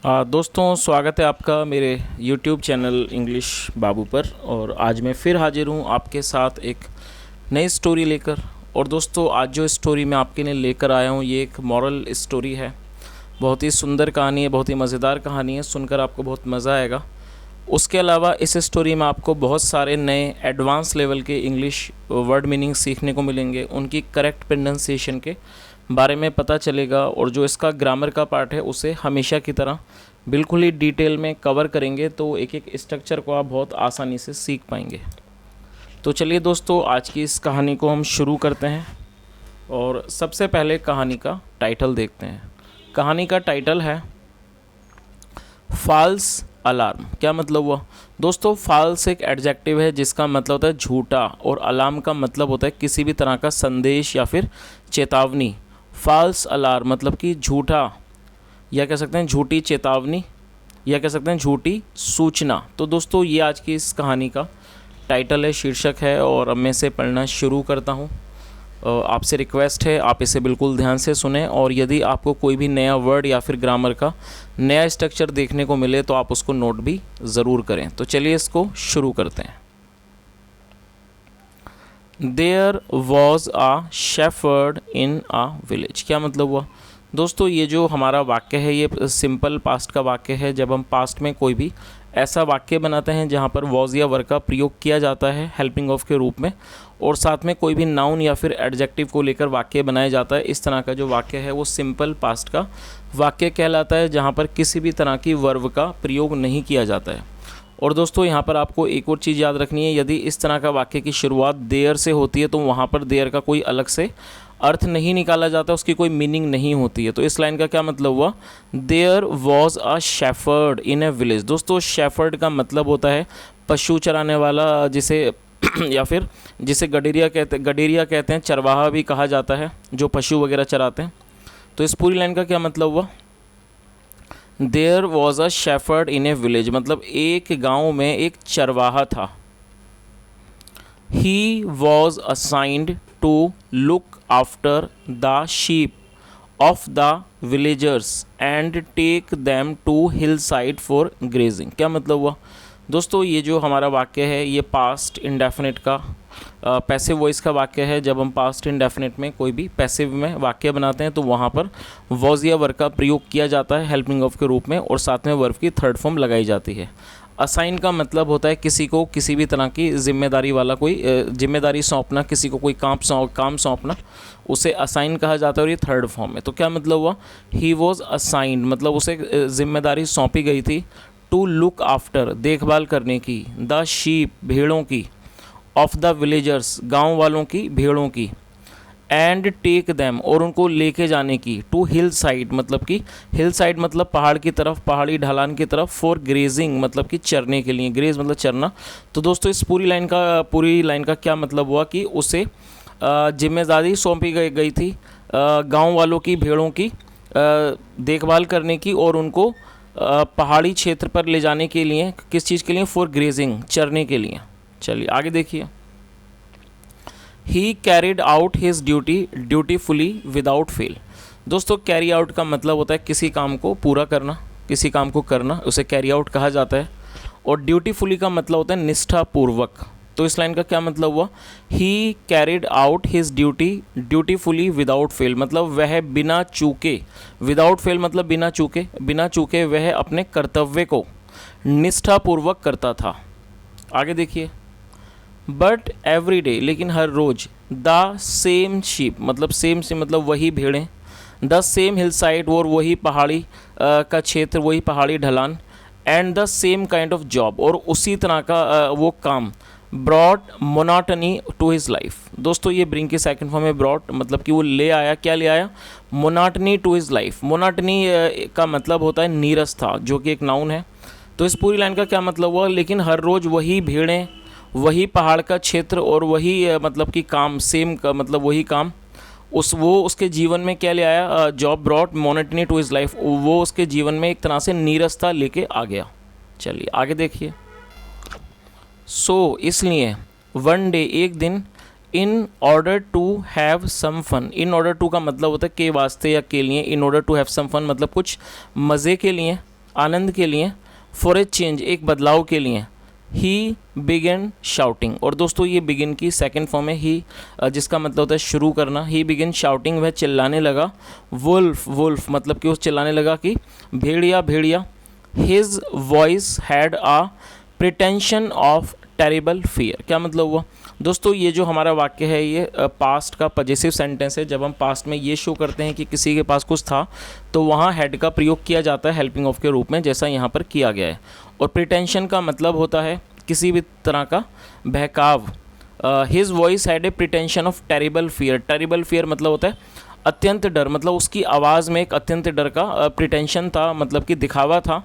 दोस्तों, स्वागत है आपका मेरे YouTube चैनल इंग्लिश बाबू पर। और आज मैं फिर हाजिर हूँ आपके साथ एक नई स्टोरी लेकर। और दोस्तों, आज जो स्टोरी मैं आपके लिए लेकर आया हूँ ये एक मॉरल स्टोरी है। बहुत ही सुंदर कहानी है, बहुत ही मज़ेदार कहानी है, सुनकर आपको बहुत मज़ा आएगा। उसके अलावा इस स्टोरी में आपको बहुत सारे नए एडवांस लेवल के इंग्लिश वर्ड मीनिंग सीखने को मिलेंगे, उनकी करेक्ट प्रोनाउंसिएशन के बारे में पता चलेगा। और जो इसका ग्रामर का पार्ट है उसे हमेशा की तरह बिल्कुल ही डिटेल में कवर करेंगे, तो एक एक स्ट्रक्चर को आप बहुत आसानी से सीख पाएंगे। तो चलिए दोस्तों, आज की इस कहानी को हम शुरू करते हैं। और सबसे पहले कहानी का टाइटल देखते हैं। कहानी का टाइटल है फॉल्स अलार्म। क्या मतलब हुआ दोस्तों? फॉल्स एक एडजेक्टिव है जिसका मतलब होता है झूठा, और अलार्म का मतलब होता है किसी भी तरह का संदेश या फिर चेतावनी। फॉल्स अलार्म मतलब कि झूठा, या कह सकते हैं झूठी चेतावनी, या कह सकते हैं झूठी सूचना। तो दोस्तों, ये आज की इस कहानी का टाइटल है, शीर्षक है। और अब मैं इसे पढ़ना शुरू करता हूँ। आपसे रिक्वेस्ट है आप इसे बिल्कुल ध्यान से सुने, और यदि आपको कोई भी नया वर्ड या फिर ग्रामर का नया स्ट्रक्चर देखने को मिले तो आप उसको नोट भी ज़रूर करें। तो चलिए इसको शुरू करते हैं। There was a shepherd in a village. क्या मतलब हुआ दोस्तों? ये जो हमारा वाक्य है ये सिंपल पास्ट का वाक्य है। जब हम पास्ट में कोई भी ऐसा वाक्य बनाते हैं जहाँ पर वॉज या वर का प्रयोग किया जाता है हेल्पिंग ऑफ के रूप में, और साथ में कोई भी नाउन या फिर एडजेक्टिव को लेकर वाक्य बनाया जाता है, इस तरह का जो वाक्य है वो सिंपल पास्ट का वाक्य कहलाता है, जहाँ पर किसी भी तरह की वर्ब का प्रयोग नहीं किया जाता है। और दोस्तों, यहाँ पर आपको एक और चीज़ याद रखनी है। यदि इस तरह का वाक्य की शुरुआत देयर से होती है तो वहाँ पर देयर का कोई अलग से अर्थ नहीं निकाला जाता, उसकी कोई मीनिंग नहीं होती है। तो इस लाइन का क्या मतलब हुआ? There was a shepherd in a village. दोस्तों, शेफर्ड का मतलब होता है पशु चराने वाला, जिसे या फिर जिसे गडेरिया कहते हैं, चरवाहा भी कहा जाता है, जो पशु वगैरह चराते हैं। तो इस पूरी लाइन का क्या मतलब हुआ? There was a shepherd in a village मतलब एक गांव में एक चरवाहा था। He was assigned to look after the sheep of the villagers and take them to hill side for grazing. क्या मतलब हुआ दोस्तों? ये जो हमारा वाक्य है ये पास्ट इंडेफिनिट का पैसिव वॉइस का वाक्य है। जब हम पास्ट इंडेफिनिट में कोई भी पैसिव में वाक्य बनाते हैं तो वहाँ पर वॉज या वर्ब का प्रयोग किया जाता है हेल्पिंग ऑफ के रूप में, और साथ में वर्ब की थर्ड फॉर्म लगाई जाती है। असाइन का मतलब होता है किसी को किसी भी तरह की जिम्मेदारी वाला कोई जिम्मेदारी सौंपना, किसी को कोई काम सौंपना, उसे असाइन कहा जाता है, और ये थर्ड फॉर्म है। तो क्या मतलब हुआ? ही वॉज असाइंड मतलब उसे जिम्मेदारी सौंपी गई थी, टू लुक आफ्टर देखभाल करने की, द शीप भेड़ों की, ऑफ द विलेजर्स गांव वालों की भेड़ों की, एंड टेक दैम और उनको लेके जाने की, टू हिल साइड मतलब कि हिल साइड मतलब पहाड़ की तरफ, पहाड़ी ढलान की तरफ, फॉर ग्रेजिंग मतलब कि चरने के लिए, ग्रेज मतलब चरना। तो दोस्तों, इस पूरी लाइन का क्या मतलब हुआ कि उसे जिम्मेदारी सौंपी गई थी गांव वालों की भेड़ों की देखभाल करने की, और उनको पहाड़ी क्षेत्र पर ले जाने के लिए, किस चीज़ के लिए? फॉर ग्रेजिंग चरने के लिए। चलिए आगे देखिए। He carried out his dutifully without fail. दोस्तों, कैरी आउट का मतलब होता है किसी काम को पूरा करना, किसी काम को करना, उसे कैरी आउट कहा जाता है। और ड्यूटीफुली का मतलब होता है निष्ठापूर्वक। तो इस लाइन का क्या मतलब हुआ? He carried out his dutifully without fail मतलब वह बिना चूके, विदाउट फेल मतलब बिना चूके वह अपने कर्तव्य को निष्ठापूर्वक करता था। आगे देखिए। बट एवरी डे लेकिन हर रोज़, द सेम शीप मतलब सेम से मतलब वही भेड़ें, द सेम हिल साइड और वही पहाड़ी का क्षेत्र, वही पहाड़ी ढलान, and the same kind of job और उसी तरह का वो काम, ब्रॉड मोनाटनी टू हिज लाइफ। दोस्तों, ये ब्रिंग की सेकंड फॉर्म में ब्रॉड मतलब कि वो ले आया, क्या ले आया? मोनाटनी टू हिज लाइफ। मोनाटनी का मतलब होता है नीरसता, जो कि एक नाउन है। तो इस पूरी लाइन का क्या मतलब हुआ? लेकिन हर रोज़ वही भेड़ें, वही पहाड़ का क्षेत्र और वही मतलब कि काम, सेम का मतलब वही काम, वो उसके जीवन में क्या ले आया? Job brought monotony to his life, वो उसके जीवन में एक तरह से नीरसता लेके आ गया। चलिए आगे देखिए। सो इसलिए वन डे एक दिन, in order to have some fun. In order to का मतलब होता है के वास्ते या के लिए, in order to have some fun मतलब कुछ मज़े के लिए, आनंद के लिए, फॉर ए चेंज, एक बदलाव के लिए, ही बिगन शाउटिंग। और दोस्तों ये बिगिन की सेकंड फॉर्म है ही, जिसका मतलब होता है शुरू करना। ही बिगन शाउटिंग, वह चिल्लाने लगा। वुल्फ, वुल्फ मतलब कि वो चिल्लाने लगा कि भेड़िया भेड़िया। His voice had a pretension of terrible fear. क्या मतलब हुआ दोस्तों, ये जो हमारा वाक्य है ये पास्ट का पजेसिव सेंटेंस है। जब हम पास्ट में ये शो करते हैं कि किसी के पास कुछ था तो वहाँ हैड का प्रयोग किया जाता है हेल्पिंग ऑफ के रूप में, जैसा यहाँ पर किया गया है। और प्रिटेंशन का मतलब होता है किसी भी तरह का बहकाव। His voice had a pretension of terrible fear. Terrible fear मतलब होता है अत्यंत डर, मतलब उसकी आवाज़ में एक अत्यंत डर का प्रिटेंशन था, मतलब कि दिखावा था।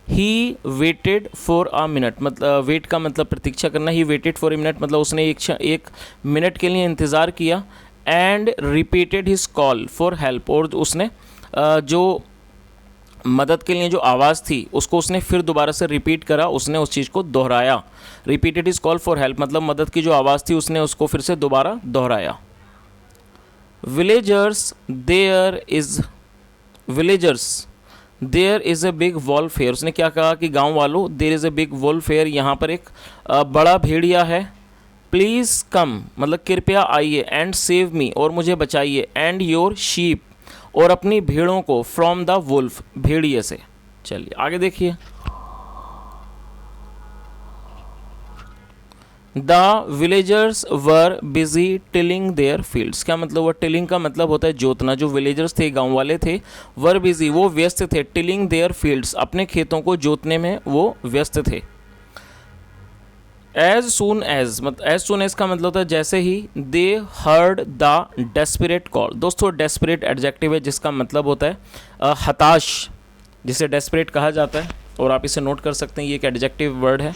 He waited for a minute, मतलब वेट का मतलब प्रतीक्षा करना। He waited for a minute मतलब उसने एक मिनट के लिए इंतज़ार किया। And repeated his call for help, और उसने जो मदद के लिए जो आवाज़ थी उसको उसने फिर दोबारा से रिपीट करा, उसने उस चीज़ को दोहराया। Repeated his call for help मतलब मदद की जो आवाज़ थी उसने उसको फिर से दोबारा दोहराया। Villagers there is a big wolf here. उसने क्या कहा कि गांव वालों, there is a big wolf here, यहाँ पर एक बड़ा भेड़िया है। प्लीज़ कम मतलब कृपया आइए, एंड सेव मी और मुझे बचाइए, एंड योर शीप और अपनी भेड़ों को, फ्रॉम द वुल्फ भेड़िए से। चलिए आगे देखिए। The villagers were busy tilling there fields. क्या मतलब हुआ, टिलिंग का मतलब होता है जोतना। जो विलेजर्स थे, गांव वाले थे, वर बिजी वो व्यस्त थे, टिलिंग देयर फील्ड्स अपने खेतों को जोतने में वो व्यस्त थे। एज सुन एज का मतलब होता है जैसे ही। They heard the desperate call. दोस्तों डेस्परेट एडजेक्टिव है जिसका मतलब होता है हताश, जिसे डेस्परेट कहा जाता है, और आप इसे नोट कर सकते हैं, ये एक एडजेक्टिव वर्ड है।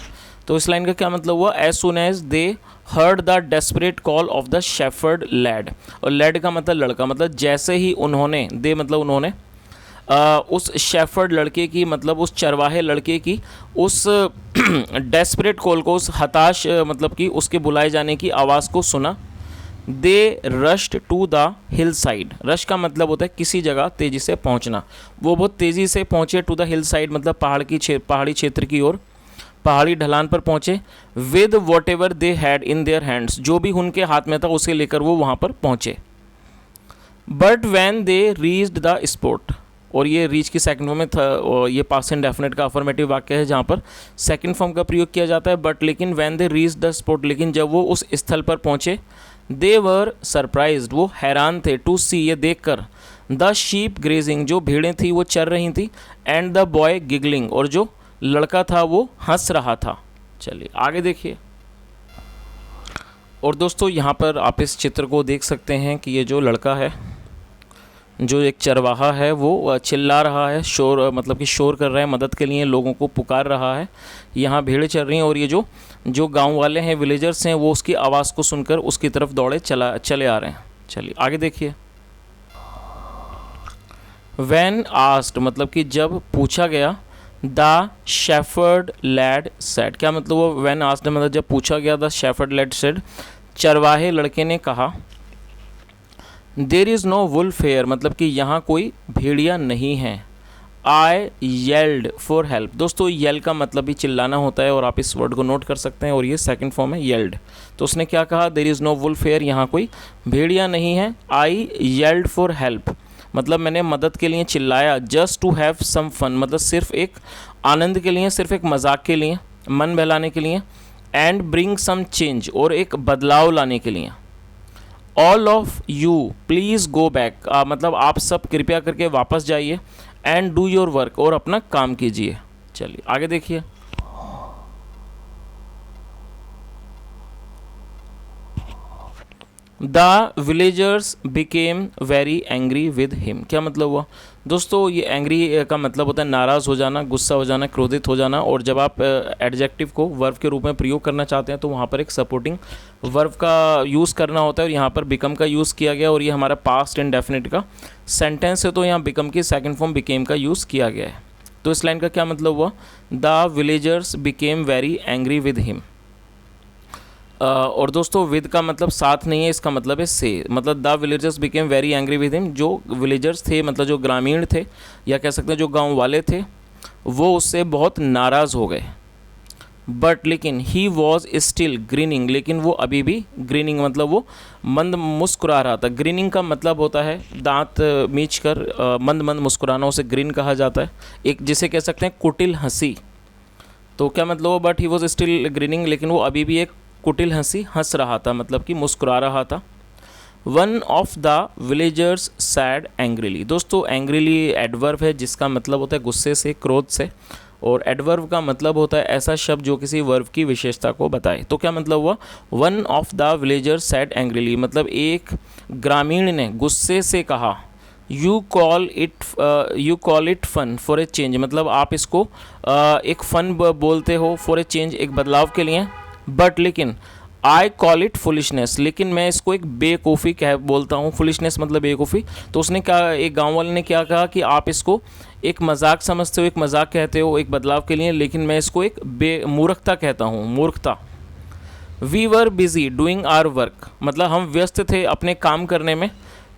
तो इस लाइन का क्या मतलब हुआ, as soon as they heard the desperate call of the shepherd lad. और लैड का मतलब लड़का, मतलब जैसे ही उन्होंने, दे मतलब उन्होंने, उस शेफर्ड लड़के की मतलब उस चरवाहे लड़के की उस डेस्परेट कॉल को, उस हताश मतलब कि उसके बुलाए जाने की आवाज़ को सुना। They rushed to the hill side. Rush का मतलब होता है किसी जगह तेज़ी से पहुंचना। वो बहुत तेज़ी से पहुंचे टू द हिल साइड मतलब पहाड़ी क्षेत्र की ओर, पहाड़ी ढलान पर पहुंचे। With what ever they had in their hands, जो भी उनके हाथ में था उसे लेकर वो वहाँ पर पहुँचे। But when they reached the spot, और ये रीच की सेकंड फॉर्म में था, और ये पास्ट इंडेफिनिट का अफर्मेटिव वाक्य है जहाँ पर सेकंड फॉर्म का प्रयोग किया जाता है। बट लेकिन when they reach the spot, लेकिन जब वो उस स्थल पर पहुँचे, दे वर सरप्राइज्ड वो हैरान थे, टू सी ये देखकर, द शीप ग्रेजिंग जो भेड़ें थी वो चर रही थी, एंड द बॉय गिगलिंग और जो लड़का था वो हंस रहा था। चलिए आगे देखिए। और दोस्तों यहाँ पर आप इस चित्र को देख सकते हैं कि ये जो लड़का है, जो एक चरवाहा है, वो चिल्ला रहा है, शोर मतलब कि शोर कर रहा है, मदद के लिए लोगों को पुकार रहा है। यहाँ भेड़ें चल रही हैं और ये जो गांव वाले हैं, विलेजर्स हैं, वो उसकी आवाज़ को सुनकर उसकी तरफ दौड़े चले आ रहे हैं। चलिए आगे देखिए। व्हेन आस्क्ड मतलब कि जब पूछा गया, द शेफर्ड लैड सेड। क्या मतलब वो व्हेन आस्क्ड मतलब जब पूछा गया, द शेफर्ड लैड सेड चरवाहे लड़के ने कहा। There is no wolf here मतलब कि यहाँ कोई भेड़िया नहीं है। I yelled for help. दोस्तों येल का मतलब भी चिल्लाना होता है और आप इस वर्ड को नोट कर सकते हैं, और ये सेकंड फॉर्म है येल्ड। तो उसने क्या कहा, there is no wolf here यहाँ कोई भेड़िया नहीं है। आई येल्ड फॉर हेल्प मतलब मैंने मदद के लिए चिल्लाया। Just to have some fun मतलब सिर्फ एक आनंद के लिए, सिर्फ एक मजाक के लिए, मन बहलाने के लिए। एंड ब्रिंग सम चेंज और एक बदलाव लाने के लिए। All of you please go back मतलब आप सब कृपया करके वापस जाइए। एंड डू योर वर्क और अपना काम कीजिए। चलिए आगे देखिए। The villagers became very angry with him. क्या मतलब हुआ दोस्तों, ये एंग्री का मतलब होता है नाराज़ हो जाना, गुस्सा हो जाना, क्रोधित हो जाना। और जब आप एडजेक्टिव को वर्ब के रूप में प्रयोग करना चाहते हैं तो वहाँ पर एक सपोर्टिंग वर्ब का यूज़ करना होता है, और यहाँ पर बिकम का यूज़ किया गया, और ये हमारा पास्ट इंडेफिनिट का सेंटेंस है तो यहाँ बिकम की सेकंड फॉर्म बिकेम का यूज़ किया गया है। तो इस लाइन का क्या मतलब हुआ, the villagers became very angry with him. और दोस्तों विद का मतलब साथ नहीं है, इसका मतलब है से। मतलब the villagers became very angry with him, जो विलेजर्स थे मतलब जो ग्रामीण थे या कह सकते हैं जो गांव वाले थे, वो उससे बहुत नाराज़ हो गए। बट लेकिन ही वॉज स्टिल ग्रीनिंग, लेकिन वो अभी भी ग्रीनिंग मतलब वो मंद मुस्कुरा रहा था। ग्रीनिंग का मतलब होता है दांत मीच कर मंद मंद मुस्कुराना, उसे ग्रीन कहा जाता है। एक जिसे कह सकते हैं कुटिल हंसी। तो क्या मतलब वो but he was still grinning, लेकिन वो अभी भी एक कुटिल हंसी हंस रहा था, मतलब कि मुस्कुरा रहा था। One of the villagers said angrily. दोस्तों एंग्रीली एडवर्ब है जिसका मतलब होता है गुस्से से, क्रोध से, और एडवर्ब का मतलब होता है ऐसा शब्द जो किसी वर्ब की विशेषता को बताए। तो क्या मतलब हुआ, one of the villagers said angrily, मतलब एक ग्रामीण ने गुस्से से कहा, you call it fun for a change, मतलब आप इसको एक फ़न बोलते हो, फॉर ए चेंज एक बदलाव के लिए, बट लेकिन आई कॉल इट फुलिशनेस, लेकिन मैं इसको एक बेवकूफ़ी कह बोलता हूँ। फुलिशनेस मतलब बेवकूफ़ी। तो उसने कहा, एक गांव वाले ने क्या कहा कि आप इसको एक मजाक समझते हो, एक मजाक कहते हो एक बदलाव के लिए, लेकिन मैं इसको एक मूर्खता कहता हूँ, मूर्खता। We were busy doing our work, मतलब हम व्यस्त थे अपने काम करने में।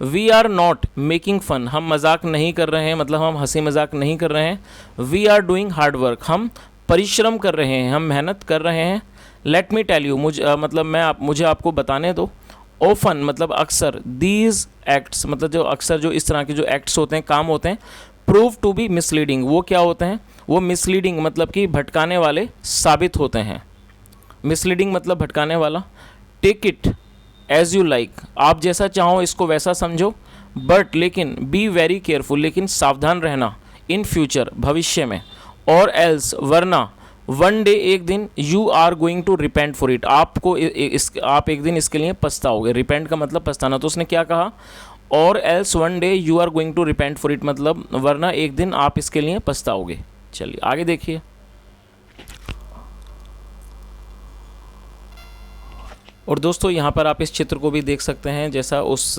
We are not making fun, हम मजाक नहीं कर रहे हैं, मतलब हम हंसी मजाक नहीं कर रहे हैं। We are doing hard work, हम परिश्रम कर रहे हैं, हम मेहनत कर रहे हैं। लेट मी टेल यू, मतलब मुझे आपको बताने दो। ओफन मतलब अक्सर, दीज एक्ट्स मतलब जो अक्सर जो इस तरह के जो एक्ट्स होते हैं, काम होते हैं, प्रूव टू बी मिसलीडिंग, वो क्या होते हैं, वो मिसलीडिंग मतलब कि भटकाने वाले साबित होते हैं। मिसलीडिंग मतलब भटकाने वाला। Take it as you like, आप जैसा चाहो इसको वैसा समझो, बट लेकिन बी वेरी केयरफुल, लेकिन सावधान रहना, इन फ्यूचर भविष्य में, और एल्स वरना, वन डे एक दिन, you are going to repent for it, आपको आप एक दिन इसके लिए पछताओगे। रिपेंट का मतलब पछताना। तो उसने क्या कहा, और else one day you are going to repent for it, मतलब वरना एक दिन आप इसके लिए पछताओगे। चलिए आगे देखिए। और दोस्तों यहाँ पर आप इस चित्र को भी देख सकते हैं, जैसा उस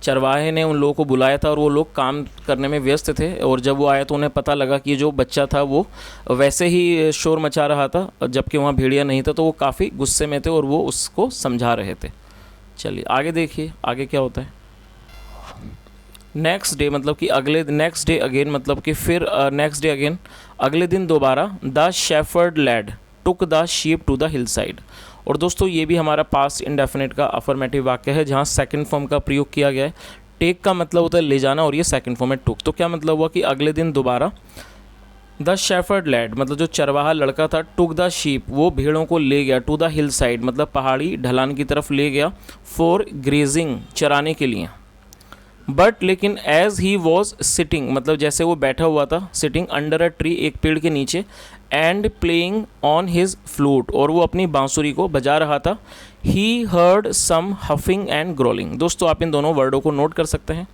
चरवाहे ने उन लोगों को बुलाया था और वो लोग काम करने में व्यस्त थे, और जब वो आया तो उन्हें पता लगा कि जो बच्चा था वो वैसे ही शोर मचा रहा था, जबकि वहाँ भेड़िया नहीं था। तो वो काफ़ी गुस्से में थे और वो उसको समझा रहे थे। चलिए आगे देखिए, आगे क्या होता है। नेक्स्ट डे मतलब कि अगले, नेक्स्ट डे अगेन मतलब कि फिर नेक्स्ट डे अगेन, अगले दिन दोबारा, the shepherd lad took the sheep to the hill side. और दोस्तों ये भी हमारा पास्ट इंडेफिनिट का अफर्मेटिव वाक्य है जहाँ सेकंड फॉर्म का प्रयोग किया गया है। टेक का मतलब होता है ले जाना, और ये सेकंड फॉर्म है टुक। तो क्या मतलब हुआ कि अगले दिन दोबारा, द शेफर्ड लैड मतलब जो चरवाहा लड़का था, टुक द शीप वो भेड़ों को ले गया, टू द हिल साइड मतलब पहाड़ी ढलान की तरफ ले गया, फॉर ग्रेजिंग चराने के लिए। बट लेकिन एज ही वॉज सिटिंग मतलब जैसे वो बैठा हुआ था, सिटिंग अंडर अ ट्री एक पेड़ के नीचे, and playing on his flute और वो अपनी बांसुरी को बजा रहा था, he heard some huffing and growling. दोस्तों आप इन दोनों वर्डों को नोट कर सकते हैं।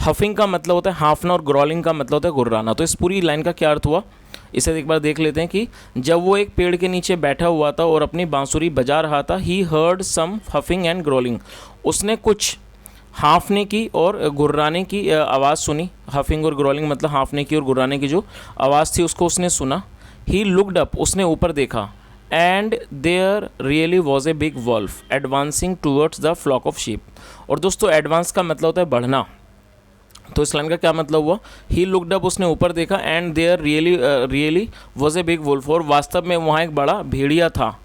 हफिंग का मतलब होता है हाँफना और ग्रोलिंग का मतलब होता है गुर्राना। तो इस पूरी लाइन का क्या अर्थ हुआ, इसे एक बार देख लेते हैं कि जब वो एक पेड़ के नीचे बैठा हुआ था और अपनी बांसुरी बजा रहा था, he heard some huffing and growling, उसने कुछ हाँफने की और गुर्राने की आवाज़ सुनी। हफिंग और ग्रोलिंग मतलब हाँफने की और गुर्राने की जो आवाज़ थी उसको उसने सुना। ही लुक्ड अप उसने ऊपर देखा, and there really was a big wolf advancing towards the flock of sheep. और दोस्तों एडवांस का मतलब होता है बढ़ना। तो इस लाइन का क्या मतलब हुआ, ही लुक्ड अप उसने ऊपर देखा, and there really was a big wolf और वास्तव में वहाँ एक बड़ा भेड़िया था।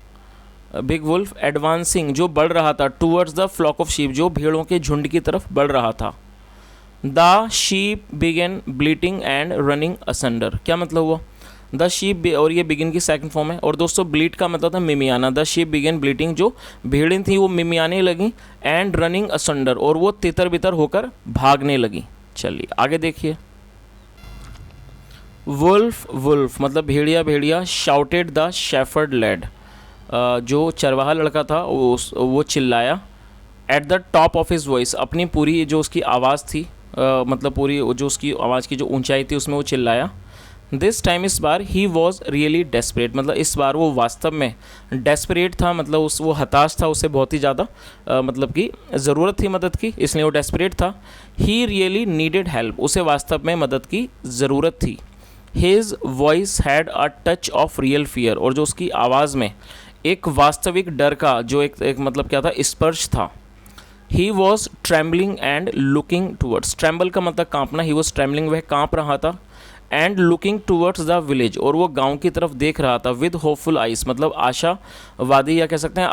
बिग वुल्फ एडवांसिंग जो बढ़ रहा था, towards the flock of sheep जो भेड़ों के झुंड की तरफ बढ़ रहा था। The sheep began bleating and running asunder, क्या मतलब हुआ, द शीप और ये बिगिन की सेकंड फॉर्म है। और दोस्तों ब्लीट का मतलब था मिमियाना। द शीप बिगेन ब्लीटिंग जो भेड़ें थी वो मिमियाने लगी, एंड रनिंग असंडर और वो तितर बितर होकर भागने लगी। चलिए आगे देखिए। वुल्फ वुल्फ मतलब भेड़िया भेड़िया, शाउटेड द शेफर्ड लैड जो चरवाहा लड़का था वो चिल्लाया, at the top of his voice अपनी पूरी जो उसकी आवाज़ थी मतलब पूरी जो उसकी आवाज़ की जो ऊंचाई थी उसमें वो चिल्लाया। दिस टाइम इस बार ही वॉज रियली डेस्परेट मतलब इस बार वो वास्तव में डेस्परेट था, मतलब वो हताश था, उसे बहुत ही ज़्यादा मतलब कि ज़रूरत थी मदद की, इसलिए वो डेस्परेट था। ही रियली नीडेड हेल्प उसे वास्तव में मदद की ज़रूरत थी। His voice had a touch of real fear और जो उसकी आवाज़ में एक वास्तविक डर का जो एक मतलब क्या था, स्पर्श था। He was trembling and looking towards, tremble का मतलब कांपना, ही वॉज ट्रैम्बलिंग वह कांप रहा था, and looking towards the village, और वो गांव की तरफ देख रहा था, विद होपफुल आइज मतलब आशावादी या कह सकते हैं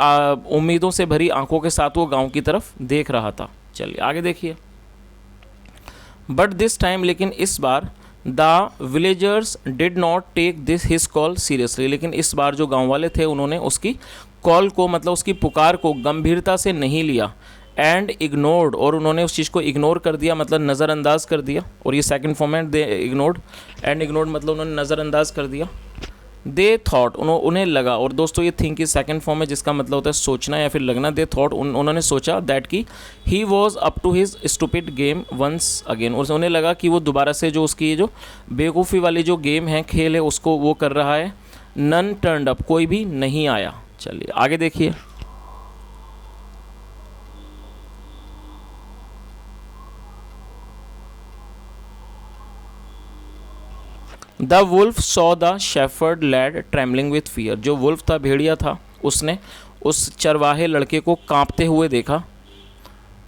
उम्मीदों से भरी आंखों के साथ वो गांव की तरफ देख रहा था। चलिए आगे देखिए। बट दिस टाइम, लेकिन इस बार, the villagers did not take this his call seriously, लेकिन इस बार जो गांव वाले थे उन्होंने उसकी कॉल को मतलब उसकी पुकार को गंभीरता से नहीं लिया। एंड इग्नोर्ड, और उन्होंने उस चीज़ को इग्नोर कर दिया मतलब नज़रअंदाज कर दिया, और ये सेकंड फॉर्म है दे इग्नोर्ड, एंड इग्नोर्ड मतलब उन्होंने नज़रअंदाज कर दिया। दे थॉट, उन्हें लगा, और दोस्तों ये थिंक की सेकंड फॉर्म है जिसका मतलब होता है सोचना या फिर लगना। दे थॉट, उन्होंने सोचा दैट कि he was up to his stupid game once again, और उन्हें लगा कि वो दोबारा से जो उसकी जो बेवकूफ़ी वाली जो गेम है, खेल है, उसको वो कर रहा है। नन टर्न्ड अप, कोई भी नहीं आया। चलिए आगे देखिए। The wolf saw the shepherd lad trembling with fear, जो वुल्फ था, भेड़िया था, उसने उस चरवाहे लड़के को कांपते हुए देखा,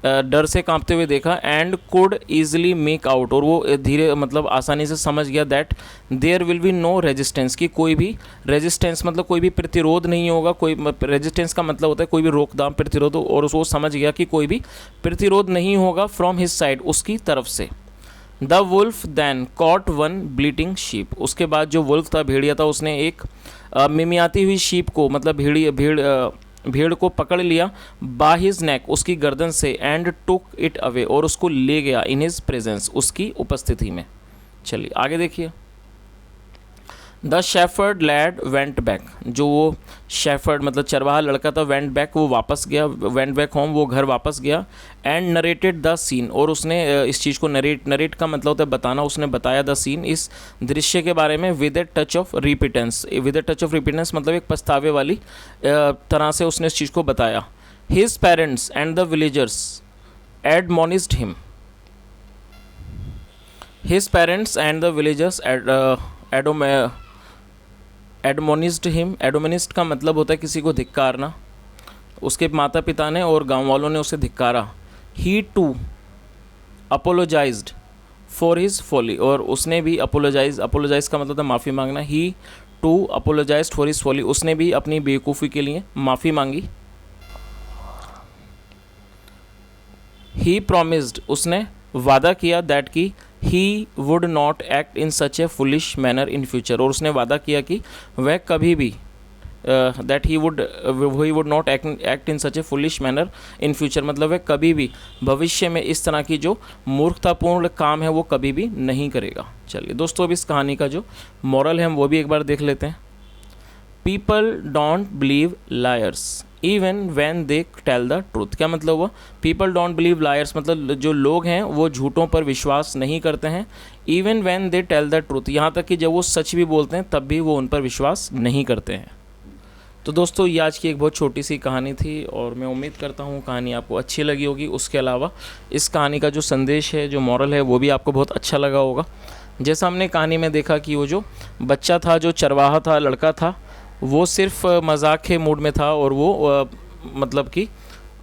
डर से कांपते हुए देखा। And could easily make out, और वो धीरे मतलब आसानी से समझ गया that there will be no resistance, कि कोई भी रेजिस्टेंस मतलब कोई भी प्रतिरोध नहीं होगा। कोई रेजिस्टेंस का मतलब होता है कोई भी रोकथाम, प्रतिरोध, और वो समझ गया कि कोई भी प्रतिरोध नहीं होगा फ्रॉम हिज साइड, उसकी तरफ से। The wolf then caught one bleating sheep, उसके बाद जो वुल्फ था, भेड़िया था, उसने एक मिमियाती हुई शीप को मतलब भेड़ को पकड़ लिया, बाय हिज नेक, उसकी गर्दन से। एंड टुक इट अवे, और उसको ले गया, इन हिज प्रेजेंस, उसकी उपस्थिति में। चलिए आगे देखिए। The shepherd lad went back, जो वो शेफर्ड मतलब चरवाहा लड़का था, वेंट बैक, वो वापस गया, वेंट बैक होम, वो घर वापस गया। एंड नरेटेड द सीन, और उसने इस चीज़ को नरेट का मतलब होता है बताना, उसने बताया द सीन, इस दृश्य के बारे में, with a touch of repentance. With a touch of repentance मतलब एक पछतावे वाली तरह से उसने इस चीज़ को बताया। His parents and the villagers admonished him, his parents and the villagers admonished him, admonished का मतलब होता है किसी को धिक्कारना, उसके माता पिता ने और गांव वालों ने उसे धिक्कारा। He too apologised for his folly, और उसने भी अपोलोजाइज का मतलब था माफ़ी मांगना। He too apologised for his folly, उसने भी अपनी बेवकूफ़ी के लिए माफ़ी मांगी। ही प्रॉमिस्ड, उसने वादा किया दैट कि he would not act in such A foolish manner in future, और उसने वादा किया कि वह कभी भी that he would not act in such A foolish manner in future, मतलब वह कभी भी भविष्य में इस तरह की जो मूर्खतापूर्ण काम है वो कभी भी नहीं करेगा। चलिए दोस्तों, अब इस कहानी का जो मॉरल है हम वो भी एक बार देख लेते हैं। People don't believe liars even when they tell the truth, क्या मतलब हुआ? पीपल डोंट बिलीव लायर्स मतलब जो लोग हैं वो झूठों पर विश्वास नहीं करते हैं। Even when they tell the truth, यहाँ तक कि जब वो सच भी बोलते हैं तब भी वो उन पर विश्वास नहीं करते हैं। तो दोस्तों, ये आज की एक बहुत छोटी सी कहानी थी और मैं उम्मीद करता हूँ कहानी आपको अच्छी लगी होगी। उसके अलावा इस कहानी का जो संदेश है, जो मॉरल है, वो भी आपको बहुत अच्छा लगा होगा। जैसा हमने कहानी में देखा कि वो जो बच्चा था, जो चरवाहा था, लड़का था, वो सिर्फ मजाक के मूड में था और वो मतलब कि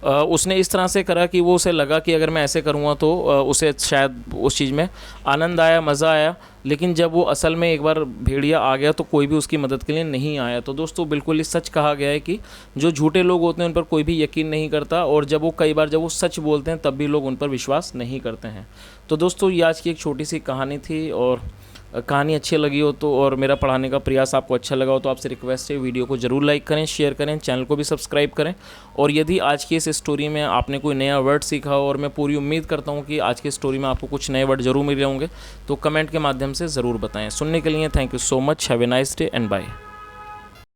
उसने इस तरह से करा कि वो उसे लगा कि अगर मैं ऐसे करूँगा तो उसे शायद उस चीज़ में आनंद आया, मज़ा आया। लेकिन जब वो असल में एक बार भेड़िया आ गया तो कोई भी उसकी मदद के लिए नहीं आया। तो दोस्तों, बिल्कुल ही सच कहा गया है कि जो झूठे लोग होते हैं उन पर कोई भी यकीन नहीं करता, और जब वो कई बार जब वो सच बोलते हैं तब भी लोग उन पर विश्वास नहीं करते हैं। तो दोस्तों, ये आज की एक छोटी सी कहानी थी, और कहानी अच्छी लगी हो तो और मेरा पढ़ाने का प्रयास आपको अच्छा लगा हो तो आपसे रिक्वेस्ट है, वीडियो को ज़रूर लाइक करें, शेयर करें, चैनल को भी सब्सक्राइब करें। और यदि आज की इस स्टोरी में आपने कोई नया वर्ड सीखा हो, और मैं पूरी उम्मीद करता हूं कि आज की स्टोरी में आपको कुछ नए वर्ड ज़रूर मिल रहे होंगे, तो कमेंट के माध्यम से ज़रूर बताएं। सुनने के लिए thank you so much. Have a nice day and bye.